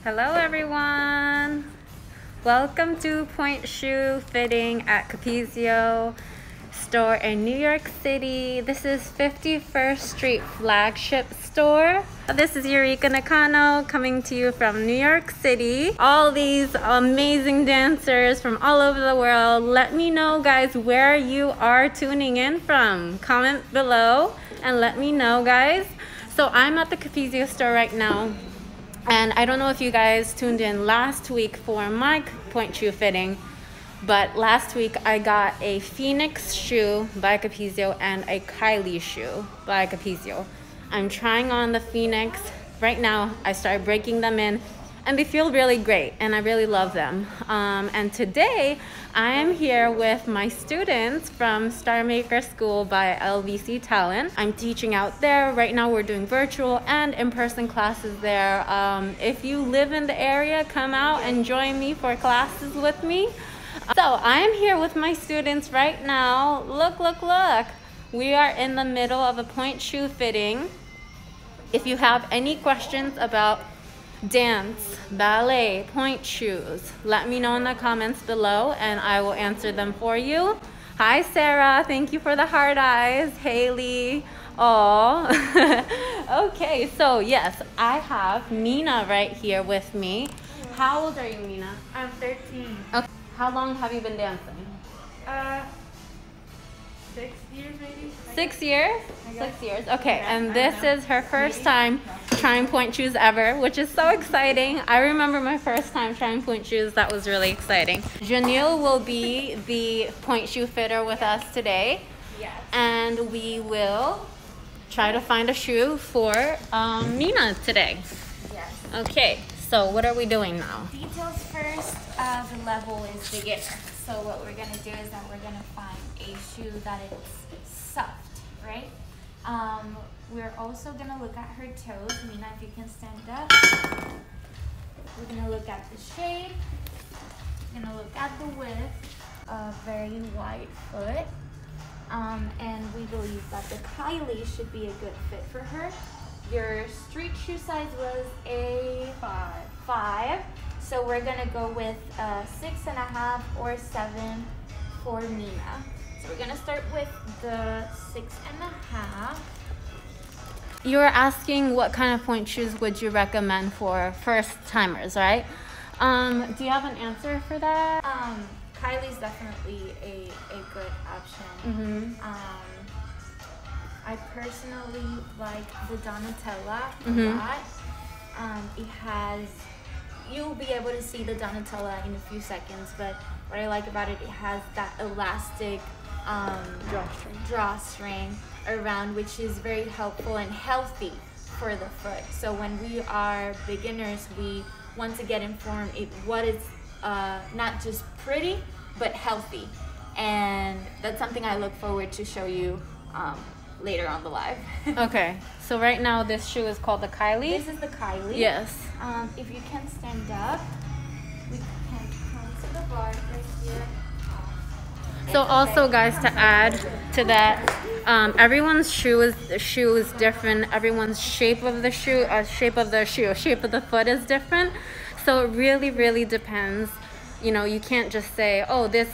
Hello everyone! Welcome to Pointe shoe fitting at Capezio store in New York City. This is 51st Street flagship store. This is Eureka Nakano coming to you from New York City. All these amazing dancers from all over the world. Let me know, guys, where you are tuning in from. Comment below and let me know, guys. So I'm at the Capezio store right now. And I don't know if you guys tuned in last week for my Pointe shoe fitting, but last week I got a Phoenix shoe by Capezio and a Kylie shoe by Capezio. I'm trying on the Phoenix right now. I started breaking them in and they feel really great and I really love them. And today I am here with my students from Star Maker School by LVC Talent. I'm teaching out there. Right now we're doing virtual and in-person classes there. If you live in the area, come out and join me for classes with me. So I am here with my students right now. Look, look, look. We are in the middle of a Pointe shoe fitting. If you have any questions about dance, ballet, Pointe shoes, let me know in the comments below and I will answer them for you. Hi Sarah, thank you for the heart eyes. Haley, oh. Okay, so yes, I have Mina right here with me. How old are you, Mina? I'm 13. Okay. How long have you been dancing? 6 years maybe. 6 years? 6 years. Okay, and this is her first time trying Pointe shoes ever, which is so exciting. I remember my first time trying Pointe shoes. That was really exciting. Janelle will be the Pointe shoe fitter with us today. Yes. And we will try to find a shoe for Mina today. Yes. Okay, so what are we doing now? Details first. The level is beginner. So what we're gonna do is that we're gonna find a shoe that is soft, right? We're also gonna look at her toes. Mina, if you can stand up. We're gonna look at the shape. We're gonna look at the width. A very wide foot. And we believe that the Kylie should be a good fit for her. Your street shoe size was a 5. So we're gonna go with 6.5 or 7 for Mina. So we're gonna start with the 6.5. You were asking what kind of Pointe shoes would you recommend for first timers, right? Do you have an answer for that? Kylie's definitely a good option. I personally like the Donatella a lot. It has, you'll be able to see the Donatella in a few seconds, but what I like about it, it has that elastic drawstring around, which is very helpful and healthy for the foot. So when we are beginners, we want to get informed what is not just pretty, but healthy. And that's something I look forward to show you later on the live. Okay, so right now this shoe is called the Kylie? This is the Kylie. Yes. If you can stand up, we can come to the bar right here. So also, guys, to add to that, everyone's shoe is different. Everyone's shape of the shape of the foot is different. So it really depends. You know, you can't just say, oh, this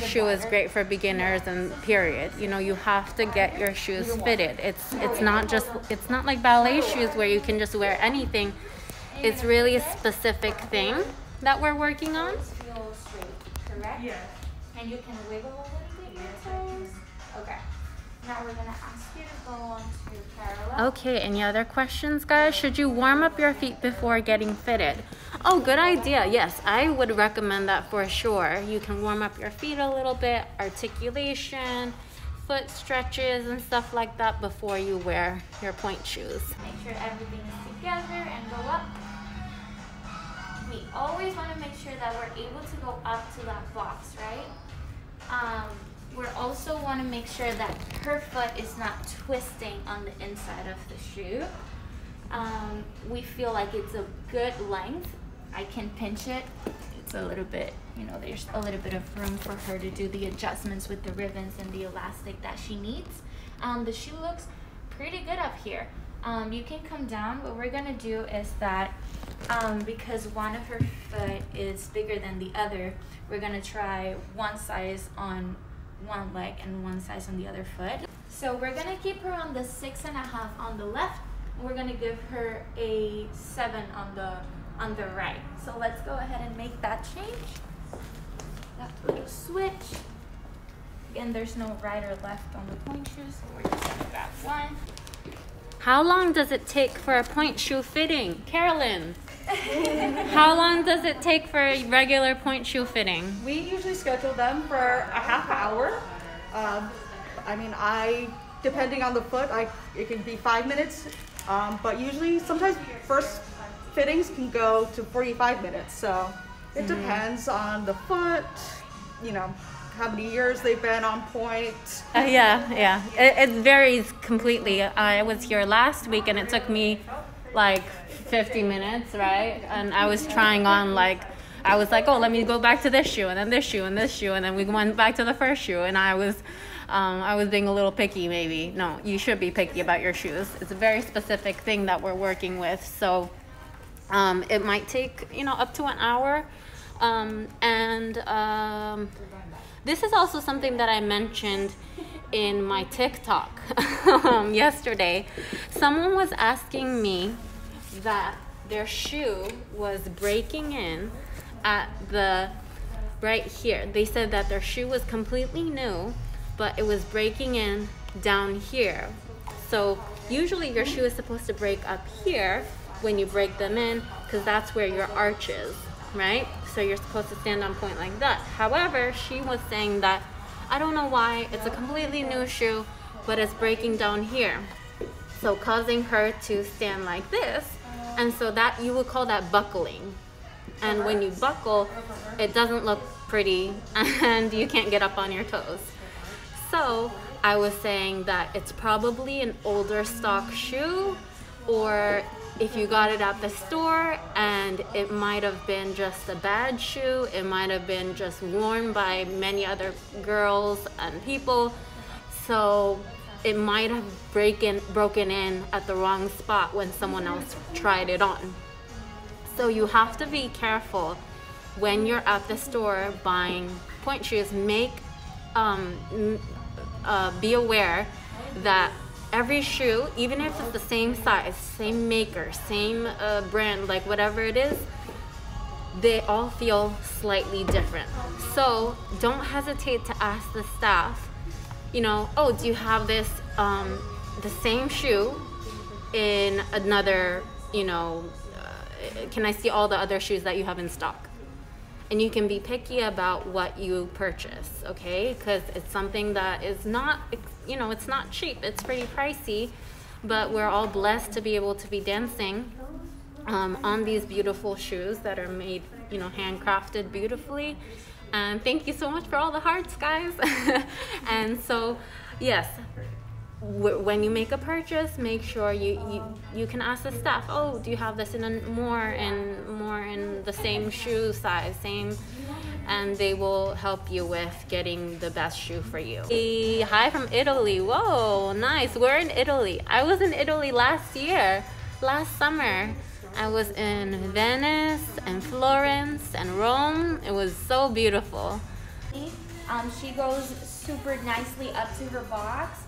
shoe is great for beginners and period. You know, you have to get your shoes fitted. It's not like ballet shoes where you can just wear anything. It's really a specific thing that we're working on. Feel straight, correct? Yes. And you can wiggle a little bit your toes. Okay. Now we're gonna ask you to go on to parallel. Okay, any other questions, guys? Should you warm up your feet before getting fitted? Oh, good idea. Yes, I would recommend that for sure. You can warm up your feet a little bit, articulation, foot stretches and stuff like that before you wear your Pointe shoes. Make sure everything is together and go up. We always want to make sure that we're able to go up to that box, right? We also want to make sure that her foot is not twisting on the inside of the shoe. We feel like it's a good length. I can pinch it. It's a little bit, you know, there's a little bit of room for her to do the adjustments with the ribbons and the elastic that she needs. The shoe looks pretty good up here. You can come down. What we're gonna do is that because one of her foot is bigger than the other, we're gonna try one size on one leg and one size on the other foot. So we're gonna keep her on the 6.5 on the left, and we're gonna give her a 7 on the right. So let's go ahead and make that change. That little switch. Again, there's no right or left on the pointe shoes, so we're just gonna grab one. How long does it take for a pointe shoe fitting? Carolyn, how long does it take for a regular pointe shoe fitting? We usually schedule them for a half hour. I mean, depending on the foot, it can be 5 minutes, but usually sometimes first fittings can go to 45 minutes. So it depends on the foot, you know, how many years they've been on pointe. Yeah. It varies completely. I was here last week and it took me like 50 minutes, right? And I was trying on I was like, oh, let me go back to this shoe and then this shoe and this shoe, and then we went back to the first shoe, and I was being a little picky maybe. No, you should be picky about your shoes. It's a very specific thing that we're working with. So it might take, up to an hour. This is also something that I mentioned in my TikTok yesterday. Someone was asking me that their shoe was breaking in at right here. They said that their shoe was completely new, but it was breaking in down here. So usually your shoe is supposed to break up here when you break them in, because that's where your arch is, right? So you're supposed to stand on point like that. However, she was saying that, I don't know why, it's a completely new shoe, but it's breaking down here. So causing her to stand like this. And so that, you would call that buckling. And when you buckle, it doesn't look pretty and you can't get up on your toes. So I was saying that it's probably an older stock shoe, or if you got it at the store and it might have been just a bad shoe, it might have been just worn by many other girls and people, so it might have broken in at the wrong spot when someone else tried it on. So you have to be careful when you're at the store buying pointe shoes. Be aware that every shoe, even if it's the same size, same maker, same brand, like whatever it is, they all feel slightly different. So don't hesitate to ask the staff, oh, do you have this, the same shoe in another, can I see all the other shoes that you have in stock? And you can be picky about what you purchase, okay? Because it's something that is not, it's not cheap. It's pretty pricey, but we're all blessed to be able to be dancing on these beautiful shoes that are made, handcrafted beautifully. And thank you so much for all the hearts, guys. And so, yes, when you make a purchase, make sure you can ask the staff, oh, do you have this in more in the same shoe size, and they will help you with getting the best shoe for you. Hey, hi from Italy. Whoa, nice. We're in Italy. I was in Italy last summer. I was in Venice and Florence and Rome. It was so beautiful. She goes super nicely up to her box.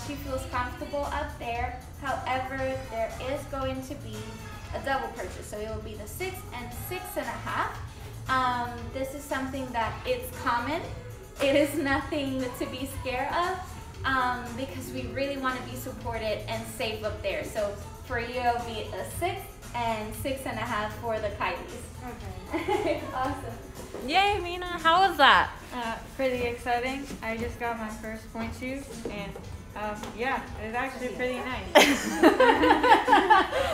She feels comfortable up there. However, there is going to be a double purchase. So it will be the 6 and 6.5. This is something that it's common. It is nothing to be scared of, because we really want to be supported and safe up there. So for you, it'll be a 6 and 6.5 for the Kylies. Okay. Awesome. Yay, Mina. How was that? Pretty exciting. I just got my first pointe shoe, and yeah, it was actually pretty nice.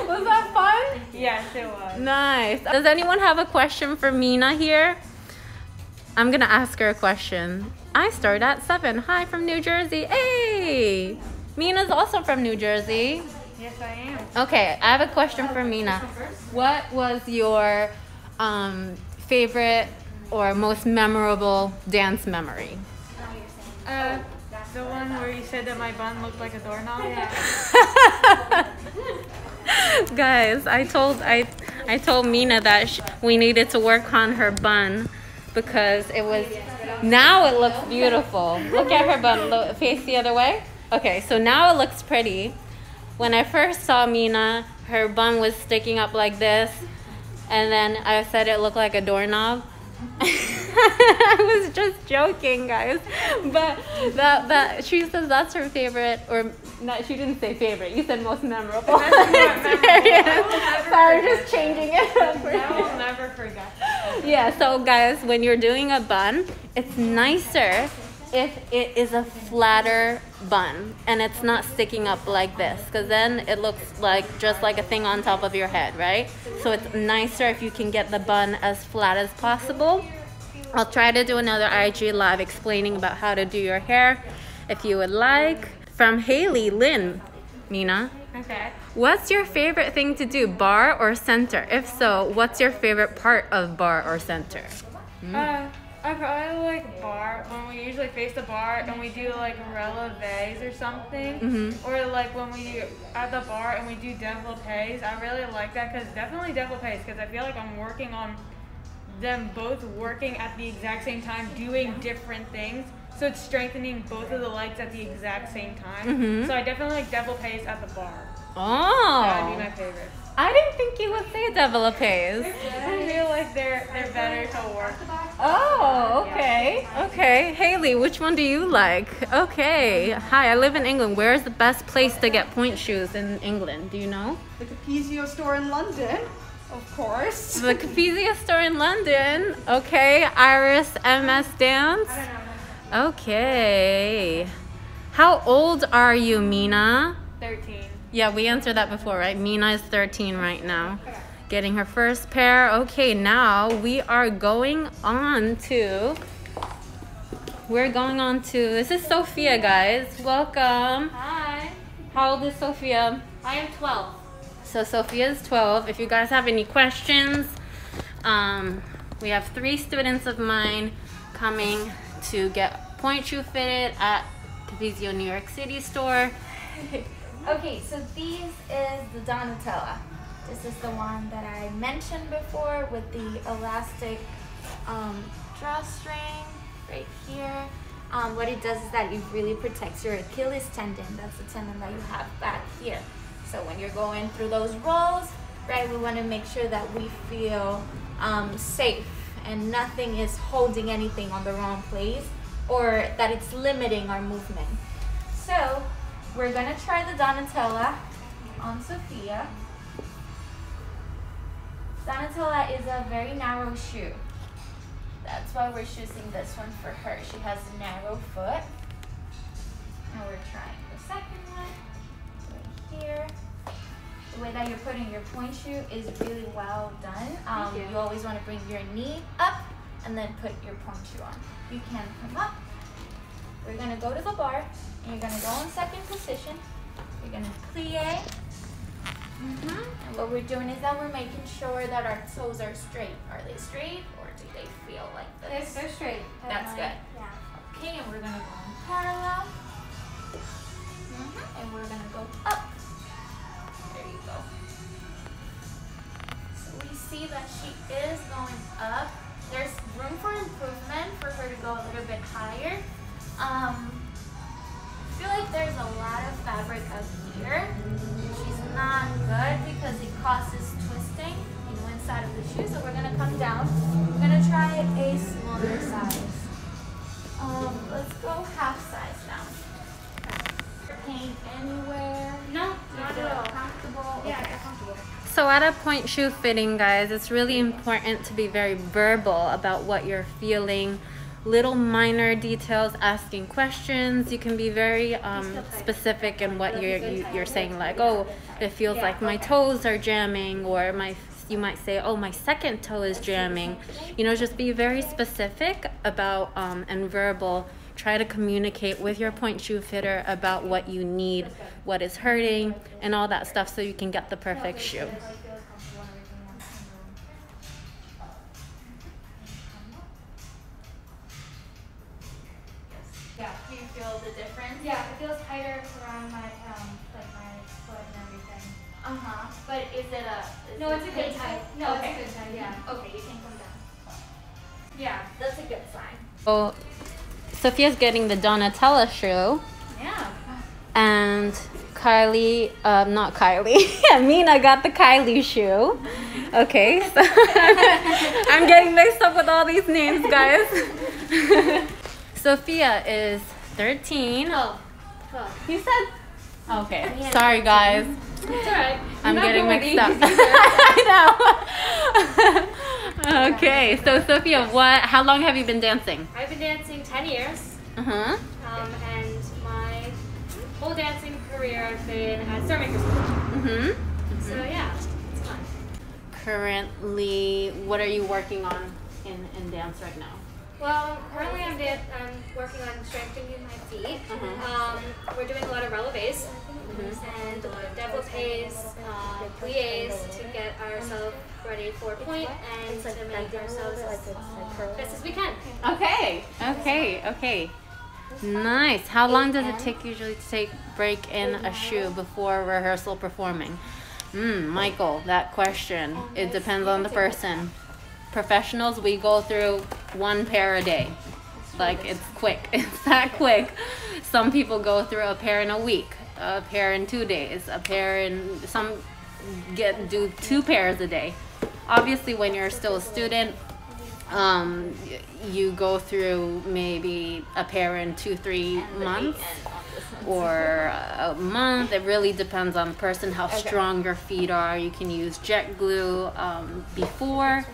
Was that fun? Yes, it was. Nice. Does anyone have a question for Mina here? I'm gonna ask her a question. I start at 7. Hi from New Jersey. Hey! Mina's also from New Jersey. Yes, I am. Okay, I have a question for Mina. What was your favorite or most memorable dance memory? The one where you said that my bun looked like a doorknob? Guys, I I told Mina that we needed to work on her bun because it was, now it looks beautiful. Look at her bun, face the other way. Okay, so now it looks pretty. When I first saw Mina, her bun was sticking up like this, and then I said it looked like a doorknob. I was just joking, guys, but that she says that's her favorite, or not, she didn't say favorite, you said most memorable experience. Sorry, just changing it up for I will never forget. Yeah, so guys, when you're doing a bun, it's nicer if it is a flatter bun and it's not sticking up like this, because then it looks like just like a thing on top of your head, right? So it's nicer if you can get the bun as flat as possible. I'll try to do another IG live explaining about how to do your hair if you would like. From Haley Lynn, Mina, Okay. what's your favorite thing to do, bar or center? If so, what's your favorite part of bar or center? I probably like bar, when we usually face the bar and we do like releves or something. Or like when we at the bar and we do développés. I really like that because definitely développés, because I feel like I'm working on them both working at the exact same time, doing different things. So it's strengthening both of the legs at the exact same time. So I definitely like développés at the bar. That would be Oh, my favorite. I didn't think you would say développés. I feel like they're better to work. Oh, okay. Okay. Haley, which one do you like? Okay. Hi, I live in England. Where is the best place to get point shoes in England? Do you know? The Capezio store in London, of course. The Capezio store in London. Okay. Iris MS Dance. Okay. How old are you, Mina? 13. Yeah, we answered that before, right? Mina is 13 right now. Getting her first pair. Okay, now we are going on to, this is Sophia, guys. Welcome. Hi. How old is Sophia? I am 12. So Sophia is 12. If you guys have any questions, we have 3 students of mine coming to get point shoe fitted at Capezio, New York City store. Okay, so these is the Donatella. This is the one that I mentioned before with the elastic drawstring right here. What it does is that it really protects your Achilles tendon. That's the tendon that you have back here. So when you're going through those rolls, right, we want to make sure that we feel safe and nothing is holding anything on the wrong place or that it's limiting our movement. So we're gonna try the Donatella on Sophia. Donatella is a very narrow shoe. That's why we're choosing this one for her. She has a narrow foot. Now we're trying the second one right here. The way that you're putting your point shoe is really well done. You always want to bring your knee up and then put your point shoe on. You can come up. We're going to go to the bar and you're going to go in second position. You're going to plie. And what we're doing is that we're making sure that our toes are straight. Are they straight or do they feel like this? They're straight. That's good. Yeah. Okay, and we're going to go in parallel. And we're going to go up. There you go. So we see that she is going up. There's room for improvement for her to go a little bit higher. I feel like there's a lot of fabric up here, which is not good because it causes twisting, inside of the shoe. So we're gonna come down. We're gonna try a smaller size. Let's go half size down. Pain anywhere? No, not at all. Comfortable? Yeah, Okay. it's comfortable. So at a point shoe fitting, guys, it's really important to be very verbal about what you're feeling. Little minor details, asking questions. You can be very specific in what you're saying, like, oh, it feels like my toes are jamming, or you might say, oh, my second toe is jamming. Just be very specific about and verbal. Try to communicate with your point shoe fitter about what you need, what is hurting, and all that stuff so you can get the perfect shoe. Yeah, do you feel the difference? Yeah, it feels tighter around my my foot and everything. But is it a... No, it's a good sign. No, it's a good sign, yeah. Okay, you can come down. Yeah, that's a good sign. So Sophia's getting the Donatella shoe. Yeah. And Kylie, not Kylie, Mina got the Kylie shoe. Okay, so I'm getting mixed up with all these names, guys. Sophia is 13. Oh. You said? Okay, sorry guys. It's alright. I'm getting mixed up. I know. Okay, so Sophia, how long have you been dancing? I've been dancing 10 years. Uh-huh. And my whole dancing career I've been at Stonemaker School. Mm-hmm. So yeah, it's fun. Currently, what are you working on in dance right now? Well, currently I'm working on strengthening my feet. We're doing a lot of relevés and développés, pliés to get ourselves ready for Pointe and to make ourselves as best as we can. Okay. Nice. How long does it take usually to take break in a shoe before rehearsal performing? Michael, that question. It depends on the person. Professionals, we go through 1 pair a day. Like, it's quick. It's that quick. Some people go through a pair in a week, a pair in 2 days, a pair in some do 2 pairs a day. Obviously, when you're still a student, you go through maybe a pair in 2-3 months or a month. It really depends on the person, how strong your feet are. You can use jet glue before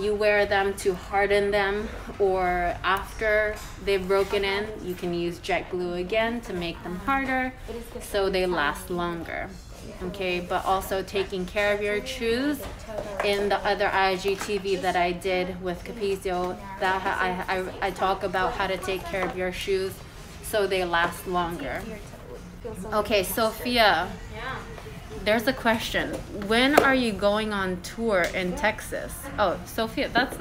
you wear them to harden them, or after they've broken in, you can use jet glue again to make them harder so they last longer. Okay, but also taking care of your shoes. In the other IGTV that I did with Capezio, that I talk about how to take care of your shoes so they last longer. Okay, Sophia, there's a question. When are you going on tour in Texas? Oh, Sophia, that's...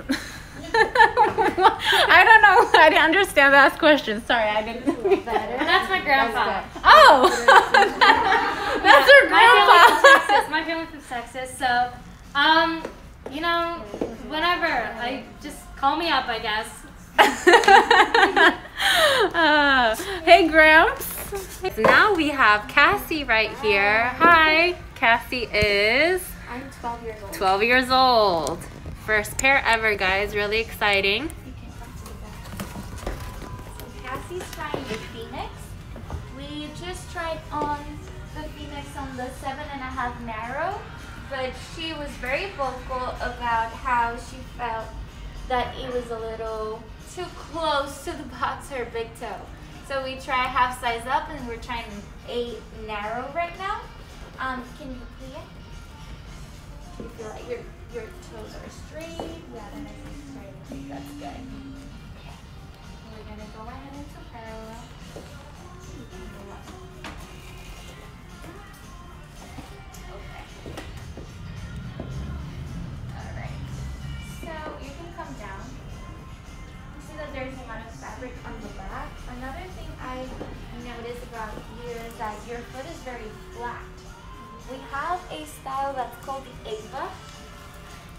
I don't know. I didn't understand that question. Sorry, I didn't. That's my grandpa. Oh! That's her grandpa! My family's from Texas, so, you know, whenever, just call me up, I guess. Hey, Gramps. Now we have Cassie right here. Hi. Cassie is... I'm 12 years old. 12 years old. First pair ever, guys. Really exciting. Cassie's trying the Phoenix. We just tried on the Phoenix on the 7.5 narrow, but she was very vocal about how she felt that it was a little too close to the box, her big toe. So we try half size up, and we're trying 8 narrow right now. Can you plie it? Do you feel like your toes are straight? Yeah, they're nice and straight. That's good. Okay. We're gonna go ahead into parallel. Okay. Alright. So you can come down. You see that there's a lot of fabric on the back. Another thing I noticed about you is that your foot is very flat. We have a style that's called the Ava.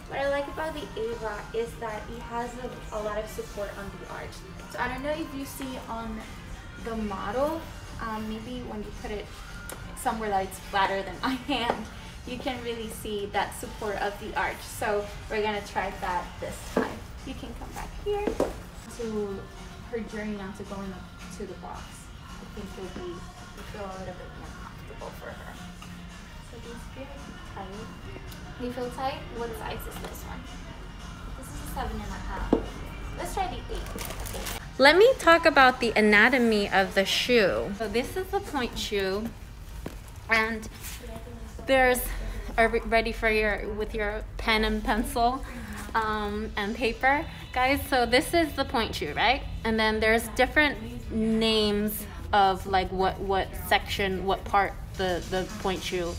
What I like about the Ava is that it has a lot of support on the arch. So I don't know if you see on the model, maybe when you put it somewhere that it's flatter than my hand, you can really see that support of the arch. So we're gonna try that this time. You can come back here to her journey now to going up to the box. I think it'll feel a little bit more comfortable for her. So these feel tight. You feel tight? What size is this one? This is a 7.5. Let's try the 8. Let me talk about the anatomy of the shoe. So this is the Pointe shoe, and there's ready for with your pen and pencil and paper, guys. So this is the Pointe shoe, right? And then there's different names of like what section, what part the Pointe shoe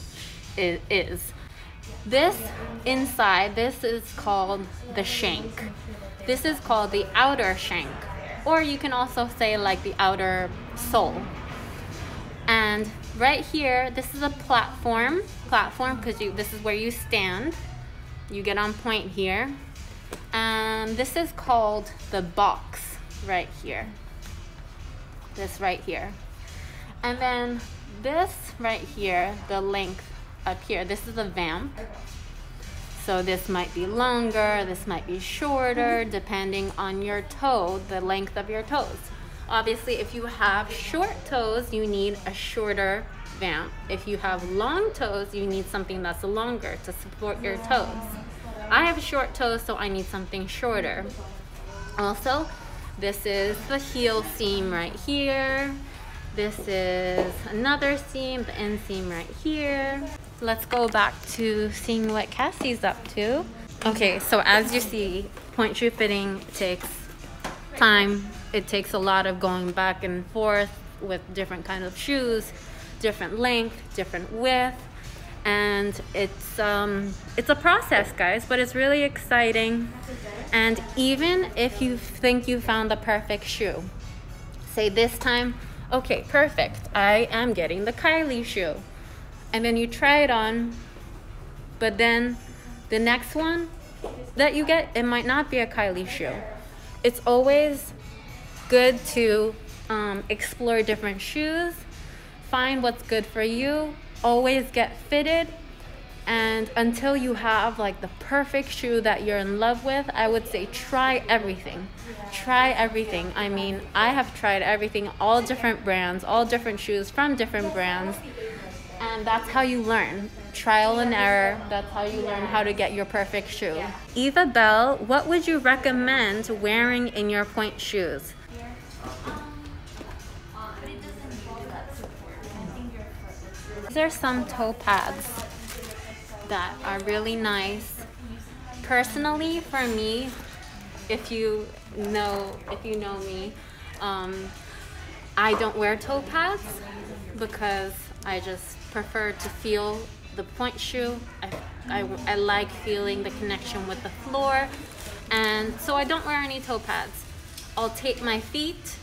is. This inside, this is called the shank. This is called the outer shank, or you can also say like the outer sole. And right here, this is a platform because this is where you stand. You get on point here. And this is called the box right here. This right here. And then this right here, the length up here, this is a vamp. So this might be longer, this might be shorter, depending on your toe, the length of your toes. Obviously, if you have short toes, you need a shorter vamp. If you have long toes, you need something that's longer to support your toes. I have short toes, so I need something shorter. Also, this is the heel seam right here. This is another seam, the inseam right here. Let's go back to seeing what Cassie's up to. Okay, so as you see, point shoe fitting takes time. It takes a lot of going back and forth with different kinds of shoes, different length, different width. And it's a process, guys, but it's really exciting. And even if you think you found the perfect shoe, say this time, okay, perfect, I am getting the Kylie shoe. And then you try it on, but then the next one that you get, it might not be a Kylie shoe. It's always good to explore different shoes, find what's good for you, always get fitted, and until you have like the perfect shoe that you're in love with, I would say try everything. Try everything. I mean, I have tried everything, all different brands, all different shoes from different brands, and that's how you learn. Trial and error, that's how you learn how to get your perfect shoe. Eva Bell, what would you recommend wearing in your point shoes? These are some toe pads that are really nice. Personally, for me, if you know me, I don't wear toe pads because I just prefer to feel the point shoe. I like feeling the connection with the floor, and so I don't wear any toe pads. I'll tape my feet,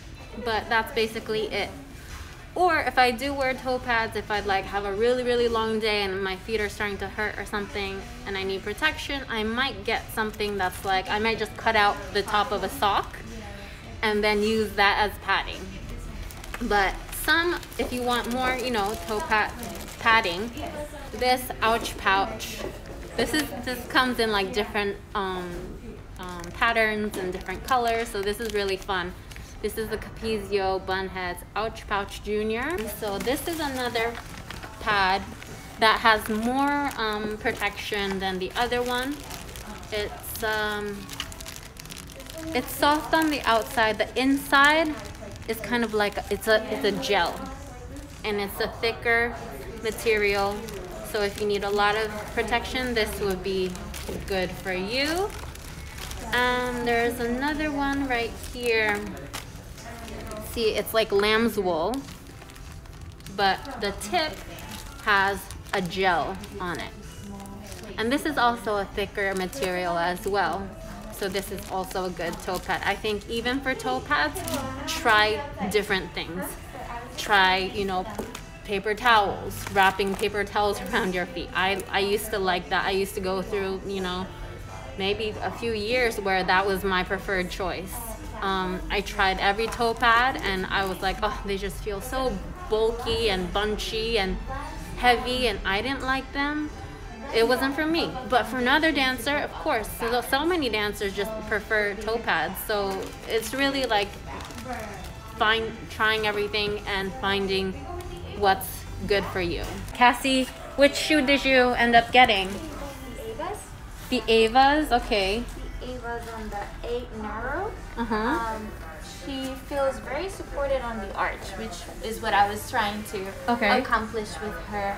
but that's basically it. Or if I do wear toe pads, if I'd like have a really long day and my feet are starting to hurt or something and I need protection, I might get something that's like, I might just cut out the top of a sock and then use that as padding. But if you want more, toe padding, this ouch pouch, this comes in like different patterns and different colors, so this is really fun. This is the Capezio Bunheads Ouch Pouch Junior. So this is another pad that has more protection than the other one. It's soft on the outside. The inside is kind of like it's a gel, and it's a thicker material. So if you need a lot of protection, this would be good for you. And there's another one right here. See, it's like lamb's wool, but the tip has a gel on it. And this is also a thicker material as well. So this is also a good toe pad. I think even for toe pads, try different things. Try, paper towels, wrapping paper towels around your feet. I used to like that. I used to go through, maybe a few years where that was my preferred choice. I tried every toe pad and I was like, oh, they just feel so bulky and bunchy and heavy, and I didn't like them. It wasn't for me. But for another dancer, of course, so many dancers just prefer toe pads. So it's really like trying everything and finding what's good for you. Cassie, which shoe did you end up getting? The Avas. The Avas, okay. Ava's on the 8 narrow. Uh-huh. She feels very supported on the arch, which is what I was trying to accomplish with her.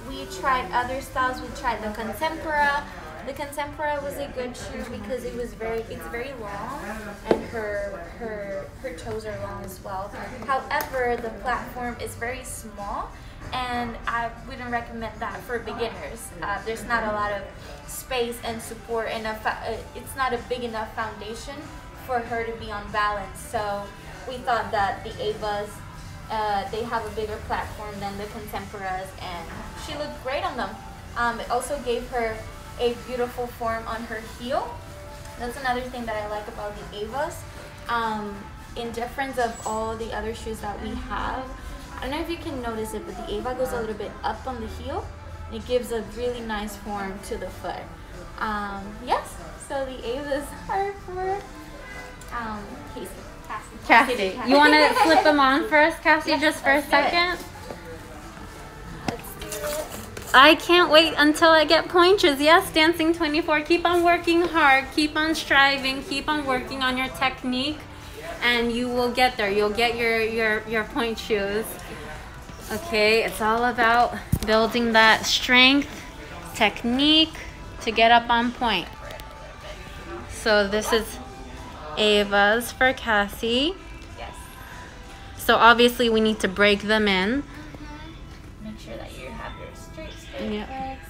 We tried other styles. We tried the Contempora. The Contempora was a good shoe because it's very long, and her toes are long as well. However, the platform is very small, and I wouldn't recommend that for beginners. There's not a lot of space and support, and it's not a big enough foundation for her to be on balance. So we thought that the Avas they have a bigger platform than the contemporaries, and she looked great on them. It also gave her a beautiful form on her heel. That's another thing that I like about the Avas. In difference of all the other shoes that we have, I don't know if you can notice it, but the Ava goes a little bit up on the heel. It gives a really nice form to the foot. Yes, so the Avas are for Cassie. You want to flip them on first, Cassie, Yes, just for a let's do it. second? Let's do it. I can't wait until I get pointers. Yes, Dancing 24. Keep on working hard. Keep on striving. Keep on working on your technique, and you will get there. You'll get your point shoes. Okay, it's all about building that strength, technique to get up on point. So this is Ava's for Cassie. Yes. So obviously we need to break them in. Make sure that you have your straight Yep. legs.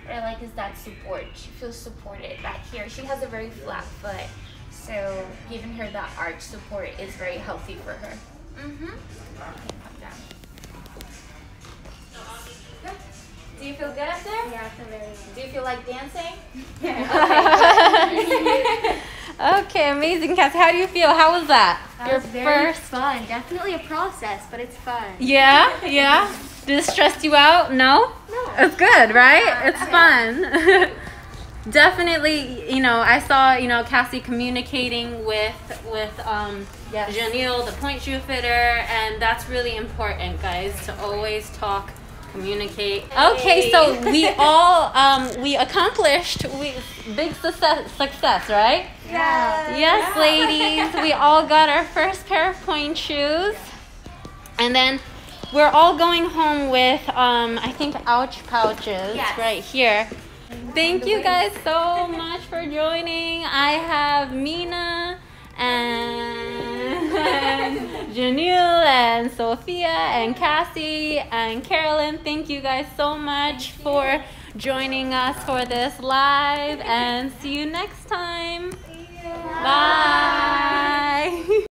What I like is that support. She feels supported back here. She has a very flat foot, so giving her that arch support is very healthy for her. Okay, come down. Good. Do you feel good up there? Yeah, I feel very good. Do you feel like dancing? Okay, amazing, Cassie. How do you feel? How was that? That was very fun. Definitely a process, but it's fun. Yeah, yeah. Did it stress you out? No? No. It's good, right? It's fun. Definitely, I saw, Cassie communicating with Yes. Janelle, the point shoe fitter, and that's really important, guys, to always talk, communicate. Okay, so we all, we accomplished big success, right? Yeah. Yes, ladies, we all got our first pair of point shoes. And then we're all going home with, I think, ouch pouches Yes. right here. Thank you guys so much for joining. I have Mina and Janelle and Sophia and Cassie and Carolyn. Thank you guys so much for joining us for this live, and see you next time. Bye.